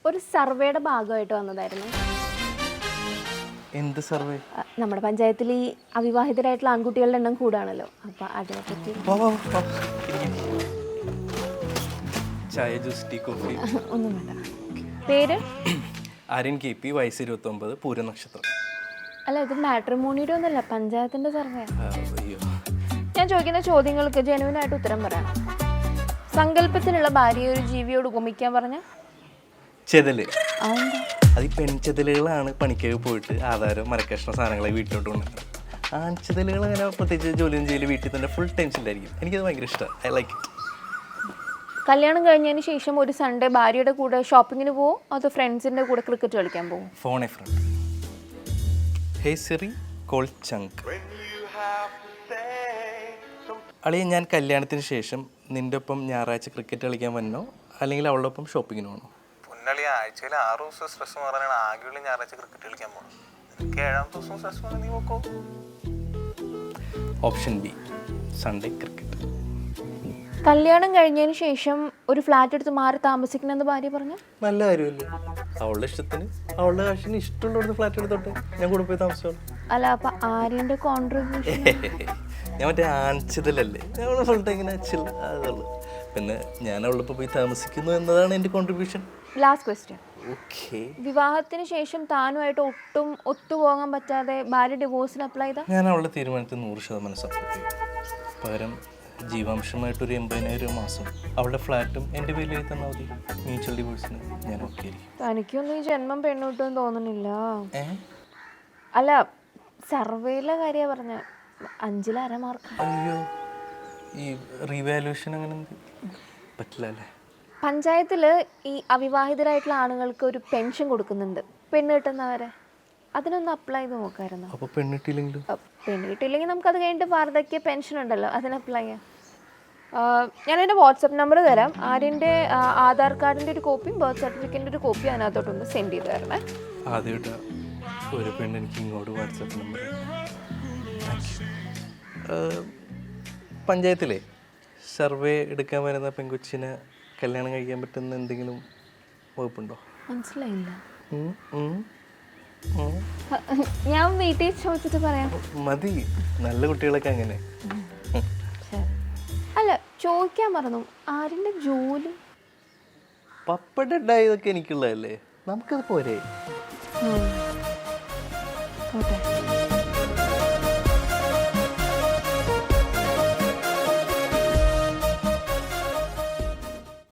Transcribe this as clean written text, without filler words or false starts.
ഒരു സർവേയുടെ ഭാഗമായിട്ട് വന്നതായിരുന്നു. എന്ത് സർവേ? നമ്മുടെ പഞ്ചായത്തിൽ ഈ അവിവാഹിതരായിട്ടുള്ള ആൺകുട്ടികളുടെ എണ്ണം കൂടാണല്ലോ, അപ്പൊ അതിനെപ്പറ്റി. ചായ, ജ്യൂസ്, ടീ, കോഫി ഒന്നും വേണ്ട. പേര്? ആര്യൻ കെ പി, വയസ്സ് 29, പൂരനക്ഷത്രം. അല്ല, ഇത് മാട്രിമോണിയുടെ ഒന്നല്ല, പഞ്ചായത്തിന്റെ സർവേ. അയ്യോ. ഞാൻ ചോദിക്കുന്ന ചോദ്യങ്ങൾക്ക് ജെനുവിനായിട്ട് ഉത്തരം പറയണം. സങ്കല്പത്തിലുള്ള ഭാര്യയെ ഒരു ജീവിയോട് ഉപമിക്കാൻ പറഞ്ഞ ചെതല്. അത് ഈ പെൺചെതലുകളാണ് പണിക്കൊക്കെ പോയിട്ട് ആധാരം മരക്കഷ്ണ സാധനങ്ങളെ വീട്ടിലോട്ട് കൊണ്ടുവരുന്നത്. ആൺചെതലുകൾ അങ്ങനെ പ്രത്യേകിച്ച് ജോലിയും ചെയ്യൽ വീട്ടിൽ തന്നെ ഫുൾ ടെൻഷനിലായിരിക്കും. എനിക്കത് ഭയങ്കര ഇഷ്ടമാണ്. I like it. കല്യാണം കഴിഞ്ഞതിന് ശേഷം ഒരു സൺഡേ ഭാര്യയുടെ കൂടെ ഷോപ്പിങ്ങിന് പോവും, അതോ ഫ്രണ്ട്സിന്റെ കൂടെ ക്രിക്കറ്റ് കളിക്കാൻ പോകും? Phone a friend. Hey Siri, call ചങ്ക്. അളിയെ, ഞാൻ കല്യാണത്തിന് ശേഷം നിൻ്റെ ഒപ്പം ഞായറാഴ്ച ക്രിക്കറ്റ് കളിക്കാൻ വന്നോ അല്ലെങ്കിൽ അവളുടെ ഒപ്പം ഷോപ്പിങ്ങിന് പോകണോ? പൊന്നളി, ആഴ്ചയിൽ 6 ദിവസം സ്ട്രെസ് മാറാനാണ് ആകെയുള്ള ഞായറാഴ്ച ക്രിക്കറ്റ് കളിക്കാൻ പോകുന്നത്. എനിക്ക് 7ാമത്തെ ദിവസം സ്ട്രെസ് മാറാൻ നീ നോക്കോ? Option B, Sunday cricket. കല്യാണം കഴിഞ്ഞതിന് ശേഷം ഒരു ഫ്ലാറ്റ് എടുത്ത് മാറി താമസിക്കണമെന്ന് ഭാര്യ പറഞ്ഞു. നല്ല കാര്യമല്ലേ? അവളുടെ ഇഷ്ടത്തിന് അവളുടെ കാശിന് ഇഷ്ടമുള്ളവർക്ക് ഫ്ലാറ്റ് എടുത്തോട്ടെ, ഞാൻ കൂടെ പോയി താമസിച്ചോളൂ. അല്ല, അപ്പൊ ആര്യന്റെ കോൺട്രിബ്യൂഷൻ? ഞാൻ മറ്റേ ആൺച്ചതല്ലേ, ഞങ്ങൾ ഫുൾ ടൈം ഇങ്ങനെ അതുള്ളൂ. പിന്നെ ഞാൻ അവളിപ്പോൾ പോയി താമസിക്കുന്നു എന്നതാണ് എൻ്റെ കോൺട്രിബ്യൂഷൻ. Last question. ഓക്കെ. വിവാഹത്തിന് ശേഷം താനുമായിട്ട് ഒട്ടും ഒത്തുപോകാൻ പറ്റാതെ ഭാര്യ ഡിവോഴ്സിന് അപ്ലൈ ചെയ്താ? ഞാൻ അവളുടെ തീരുമാനത്തിൽ 100% സപ്പോർട്ട് ചെയ്യും. പകരം ജീവാംശമായിട്ടൊരു 80,000 മാസം അവളുടെ ഫ്ലാറ്റും എൻ്റെ പേരിൽ എഴുതി തന്നാൽ മതി. മ്യൂച്വൽ ഡിവോഴ്സിന് ഞാൻ ഓക്കെ ആയിരിക്കും. തനിക്കൊന്നും ഈ ജന്മം പെണ്ണുകിട്ടുമെന്ന് തോന്നുന്നില്ല. അല്ല, സർവേയിലെ കാര്യമാണ് പറഞ്ഞ 5ൽ അര മാർക്ക്. അയ്യോ, ഈ റീവാലുവേഷൻ അങ്ങനെ പറ്റില്ല അല്ലേ? പഞ്ചായത്തിൽ ഈ അവിവാഹിതരായിട്ടുള്ള ആണുങ്ങൾക്ക് ഒരു പെൻഷൻ കൊടുക്കുന്നുണ്ട്, പെണ്ണ് കിട്ടുന്നവരെ. അതിനൊന്ന് അപ്ലൈ ചെയ്ത് നോക്കാമായിരുന്നു. അപ്പോൾ പെണ്ണിട്ടില്ലെങ്കിലും? പെണ്ണ് കിട്ടിയില്ലെങ്കിൽ നമുക്കത് കഴിഞ്ഞിട്ട് വാർദ്ധക്യ പെൻഷൻ ഉണ്ടല്ലോ, അതിന് അപ്ലൈ ചെയ്യാം. ഞാനെൻ്റെ വാട്സപ്പ് നമ്പർ തരാം. ആര്യൻ്റെ ആധാർ കാർഡിൻ്റെ ഒരു കോപ്പിയും ബർത്ത് സർട്ടിഫിക്കറ്റിൻ്റെ ഒരു കോപ്പി അതിനകത്തോട്ടൊന്ന് സെൻഡ് ചെയ്ത് തരണേ. ആദ്യമായിട്ട് ഒരു പെണ്ണ് എനിക്ക് ഇങ്ങോട്ട് വാട്സപ്പ് നമ്പർ. പഞ്ചായത്തിലെ സർവേ എടുക്കാൻ വരുന്ന പെൺകൊച്ചിനെ കല്യാണം കഴിക്കാൻ പറ്റുന്ന എന്തെങ്കിലും വകുപ്പുണ്ടോ? മനസ്സിലായില്ല. ഞാൻ വീട്ടിൽ ചോദിച്ചിട്ട് പറയാം. മതി, നല്ല കുട്ടികളൊക്കെ അങ്ങനെ. അല്ല, ചോദിക്കാൻ പറഞ്ഞു, ആരിന്റെ ജോലി? പപ്പട ഉണ്ടായതൊക്കെ എനിക്കുള്ളതല്ലേ, നമുക്കത് പോരെ? ഓക്കെ.